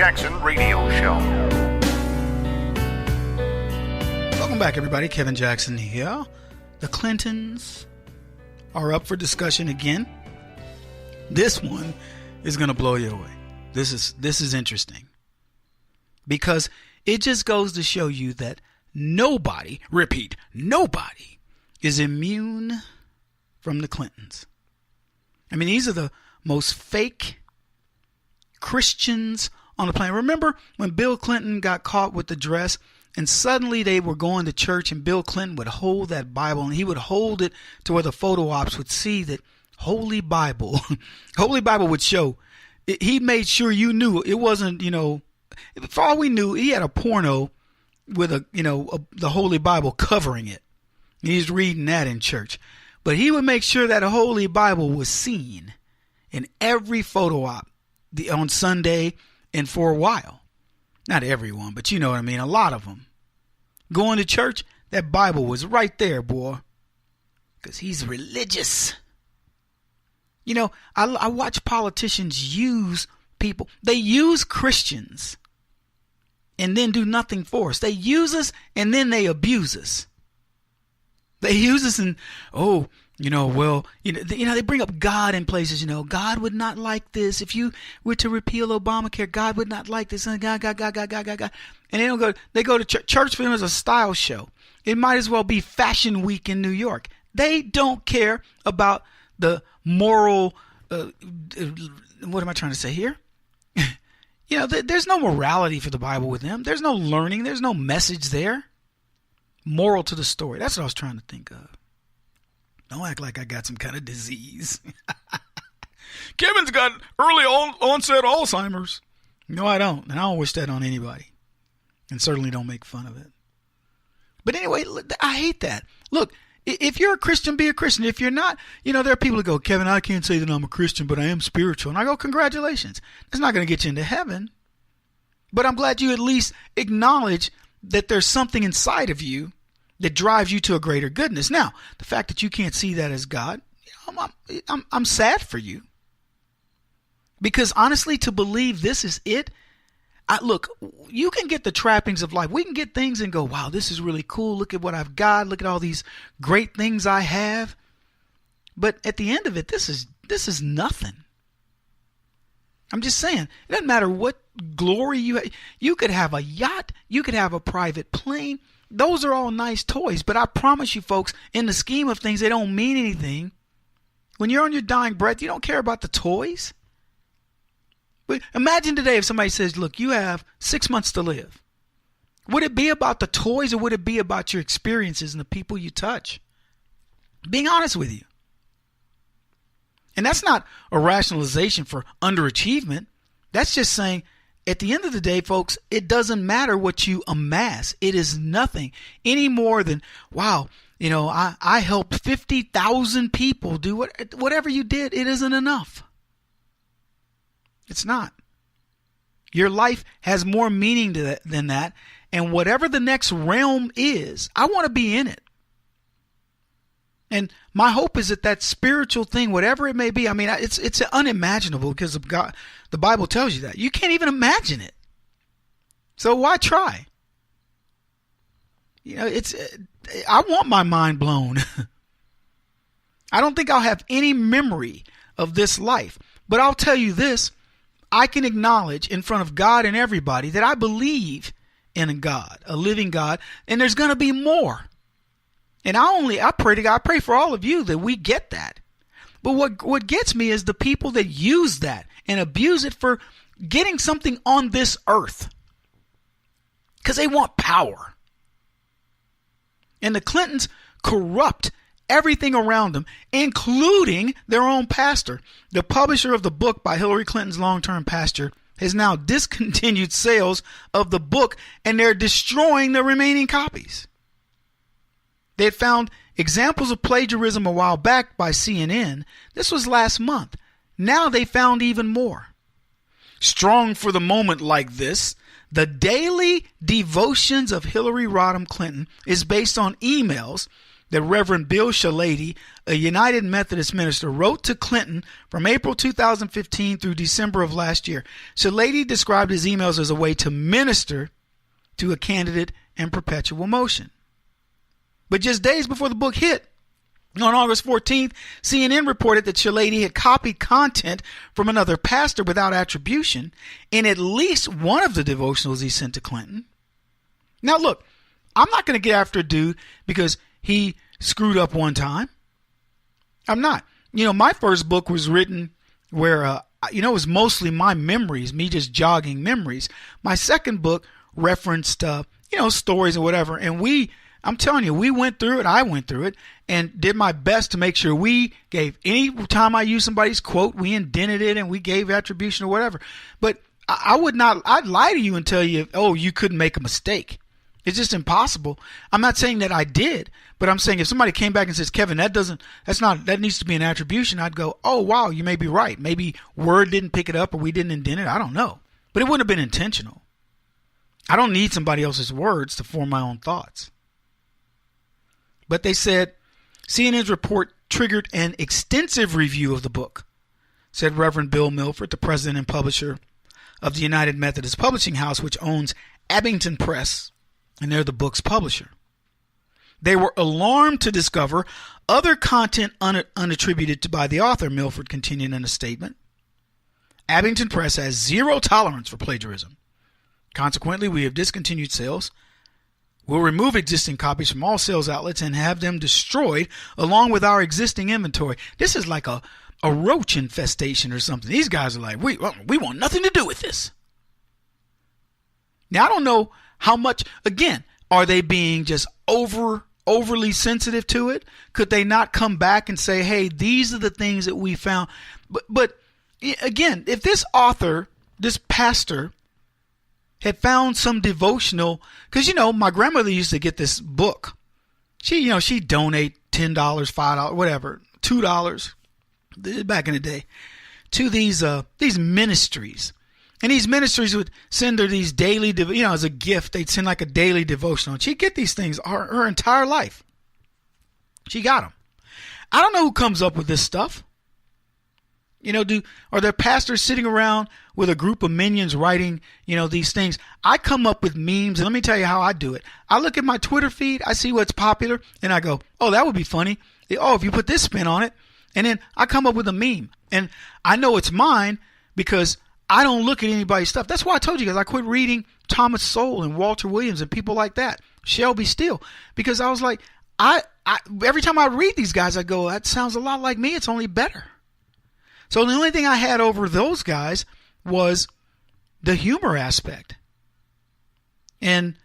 Jackson Radio Show. Welcome back, everybody. Kevin Jackson here. The Clintons are up for discussion again. This one is going to blow you away. This is interesting because it just goes to show you that nobody, repeat, nobody is immune from the Clintons. I mean, these are the most fake Christians on the planet. Remember when Bill Clinton got caught with the dress and suddenly they were going to church and Bill Clinton would hold that Bible and he would hold it to where the photo ops would see that Holy Bible would show. He made sure you knew it wasn't, for all we knew, he had a porno with the Holy Bible covering it. He's reading that in church. But he would make sure that a Holy Bible was seen in every photo op on Sunday and for a while. Not everyone, but you know what I mean. A lot of them. Going to church, that Bible was right there, boy. Because he's religious. I watch politicians use people. They use Christians and then do nothing for us. They use us and then they abuse us. They use us and, they bring up God in places, God would not like this. If you were to repeal Obamacare, God would not like this. And God. And they go to church. Church for them is a style show. It might as well be Fashion Week in New York. They don't care about the moral, what am I trying to say here? There's no morality for the Bible with them. There's no learning. There's no message there. Moral to the story. That's what I was trying to think of. Don't act like I got some kind of disease. Kevin's got early onset Alzheimer's. No, I don't. And I don't wish that on anybody. And certainly don't make fun of it. But anyway, I hate that. Look, if you're a Christian, be a Christian. If you're not, there are people who go, Kevin, I can't say that I'm a Christian, but I am spiritual. And I go, congratulations. That's not going to get you into heaven. But I'm glad you at least acknowledge that there's something inside of you that drives you to a greater goodness. Now, the fact that you can't see that as God, I'm sad for you. Because honestly, to believe this is it, look, you can get the trappings of life. We can get things and go, wow, this is really cool. Look at what I've got. Look at all these great things I have. But at the end of it, this is nothing. I'm just saying, it doesn't matter what glory you have. You could have a yacht. You could have a private plane. Those are all nice toys. But I promise you, folks, in the scheme of things, they don't mean anything. When you're on your dying breath, you don't care about the toys. But imagine today if somebody says, look, you have 6 months to live. Would it be about the toys or would it be about your experiences and the people you touch? Being honest with you. And that's not a rationalization for underachievement. That's just saying, at the end of the day, folks, it doesn't matter what you amass. It is nothing any more than, wow, I helped 50,000 people do whatever you did. It isn't enough. It's not. Your life has more meaning than that. And whatever the next realm is, I want to be in it. And my hope is that spiritual thing, whatever it may be, I mean, it's unimaginable because of God. The Bible tells you that. You can't even imagine it. So why try? I want my mind blown. I don't think I'll have any memory of this life. But I'll tell you this. I can acknowledge in front of God and everybody that I believe in a God, a living God, and there's going to be more. And I pray to God, I pray for all of you that we get that. But what gets me is the people that use that and abuse it for getting something on this earth. Because they want power. And the Clintons corrupt everything around them, including their own pastor. The publisher of the book by Hillary Clinton's long-term pastor has now discontinued sales of the book, and they're destroying the remaining copies. They had found examples of plagiarism a while back by CNN. This was last month. Now they found even more. Strong for the moment like this, the daily devotions of Hillary Rodham Clinton is based on emails that Reverend Bill Shalady, a United Methodist minister, wrote to Clinton from April 2015 through December of last year. Shalady described his emails as a way to minister to a candidate in perpetual motion. But just days before the book hit, on August 14th, CNN reported that Shalady had copied content from another pastor without attribution in at least one of the devotionals he sent to Clinton. Now, look, I'm not going to get after a dude because he screwed up one time. I'm not. My first book was written where, it was mostly my memories, me just jogging memories. My second book referenced, stories or whatever. And I'm telling you, we went through it. I went through it and did my best to make sure we gave, any time I used somebody's quote, we indented it and we gave attribution or whatever. But I'd lie to you and tell you, oh, you couldn't make a mistake. It's just impossible. I'm not saying that I did, but I'm saying if somebody came back and says, Kevin, that needs to be an attribution, I'd go, oh, wow, you may be right. Maybe Word didn't pick it up or we didn't indent it. I don't know. But it wouldn't have been intentional. I don't need somebody else's words to form my own thoughts. But they said CNN's report triggered an extensive review of the book, said Reverend Bill Milford, the president and publisher of the United Methodist Publishing House, which owns Abington Press, and they're the book's publisher. They were alarmed to discover other content unattributed by the author, Milford continued in a statement. Abington Press has zero tolerance for plagiarism. Consequently, we have discontinued sales. We'll remove existing copies from all sales outlets and have them destroyed along with our existing inventory. This is like a roach infestation or something. These guys are like, we want nothing to do with this. Now, I don't know how much, again, are they being just overly sensitive to it? Could they not come back and say, hey, these are the things that we found? But again, if this author, this pastor, had found some devotional, because, my grandmother used to get this book. She'd donate $10, $5, whatever, $2 back in the day to these ministries. And these ministries would send her these daily, as a gift, they'd send like a daily devotional. And she'd get these things her entire life. She got them. I don't know who comes up with this stuff. Are there pastors sitting around with a group of minions writing, these things? I come up with memes, and let me tell you how I do it. I look at my Twitter feed, I see what's popular, and I go, oh, that would be funny. Oh, if you put this spin on it. And then I come up with a meme. And I know it's mine because I don't look at anybody's stuff. That's why I told you guys I quit reading Thomas Sowell and Walter Williams and people like that, Shelby Steele, because I was like, I every time I read these guys, I go, that sounds a lot like me. It's only better. So the only thing I had over those guys was the humor aspect. And,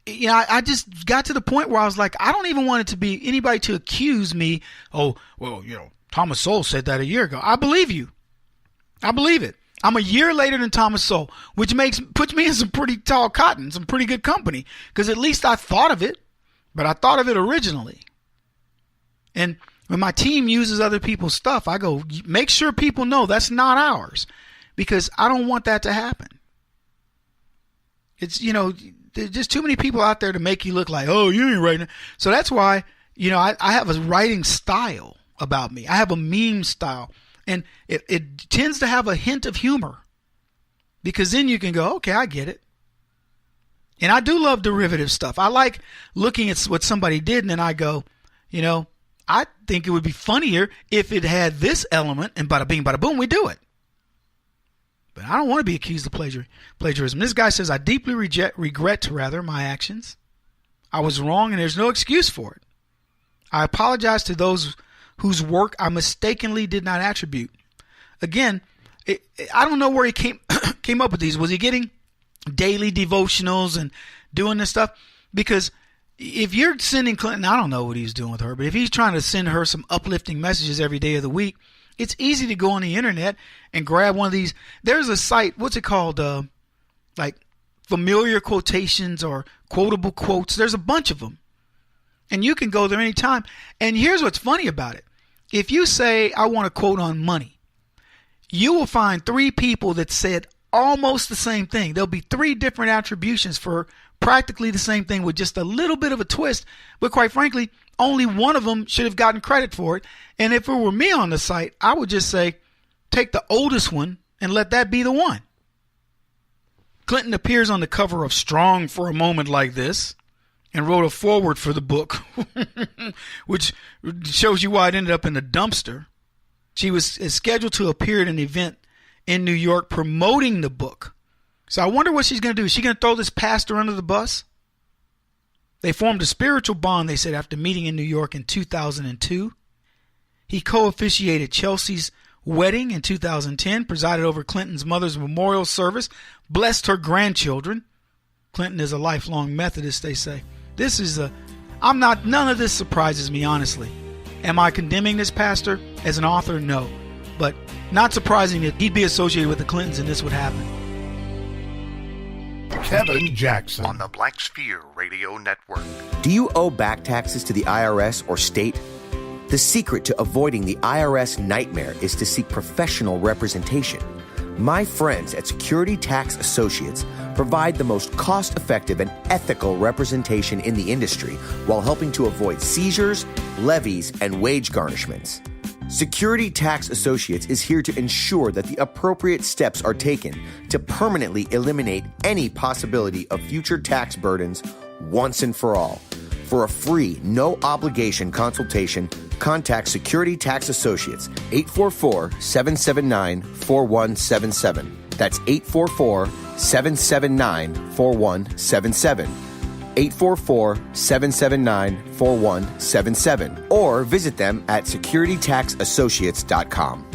I just got to the point where I was like, I don't even want it to be anybody to accuse me. Oh, well, Thomas Sowell said that a year ago. I believe you. I believe it. I'm a year later than Thomas Sowell, which puts me in some pretty tall cotton, some pretty good company, because at least I thought of it, but I thought of it originally. And when my team uses other people's stuff, I go, make sure people know that's not ours, because I don't want that to happen. It's, there's just too many people out there to make you look like, oh, you ain't writing. So that's why, I have a writing style about me. I have a meme style, and it tends to have a hint of humor, because then you can go, okay, I get it. And I do love derivative stuff. I like looking at what somebody did, and then I go, I think it would be funnier if it had this element, and bada bing, bada boom, we do it. But I don't want to be accused of plagiarism. This guy says, I deeply regret my actions. I was wrong, and there's no excuse for it. I apologize to those whose work I mistakenly did not attribute. Again, I don't know where he came up with these. Was he getting daily devotionals and doing this stuff? Because if you're sending Clinton, I don't know what he's doing with her, but if he's trying to send her some uplifting messages every day of the week, it's easy to go on the internet and grab one of these. There's a site, what's it called? Like familiar quotations or quotable quotes. There's a bunch of them. And you can go there anytime. And here's what's funny about it. If you say, I want a quote on money, you will find 3 people that said almost the same thing. There'll be 3 different attributions for practically the same thing with just a little bit of a twist. But quite frankly, only one of them should have gotten credit for it. And if it were me on the site, I would just say, take the oldest one and let that be the one. Clinton appears on the cover of Strong for a moment like this and wrote a foreword for the book, which shows you why it ended up in the dumpster. She was scheduled to appear at an event in New York promoting the book. So I wonder what she's going to do. Is she going to throw this pastor under the bus? They formed a spiritual bond, they said, after meeting in New York in 2002. He co-officiated Chelsea's wedding in 2010, presided over Clinton's mother's memorial service, blessed her grandchildren. Clinton is a lifelong Methodist, they say. None of this surprises me, honestly. Am I condemning this pastor as an author? No. But not surprising that he'd be associated with the Clintons and this would happen. Kevin Jackson on the Black Sphere Radio Network. Do you owe back taxes to the IRS or state? The secret to avoiding the IRS nightmare is to seek professional representation. My friends at Security Tax Associates provide the most cost-effective and ethical representation in the industry while helping to avoid seizures, levies, and wage garnishments. Security Tax Associates is here to ensure that the appropriate steps are taken to permanently eliminate any possibility of future tax burdens once and for all. For a free, no-obligation consultation, contact Security Tax Associates, 844-779-4177. That's 844-779-4177. 844-779-4177. Or visit them at securitytaxassociates.com.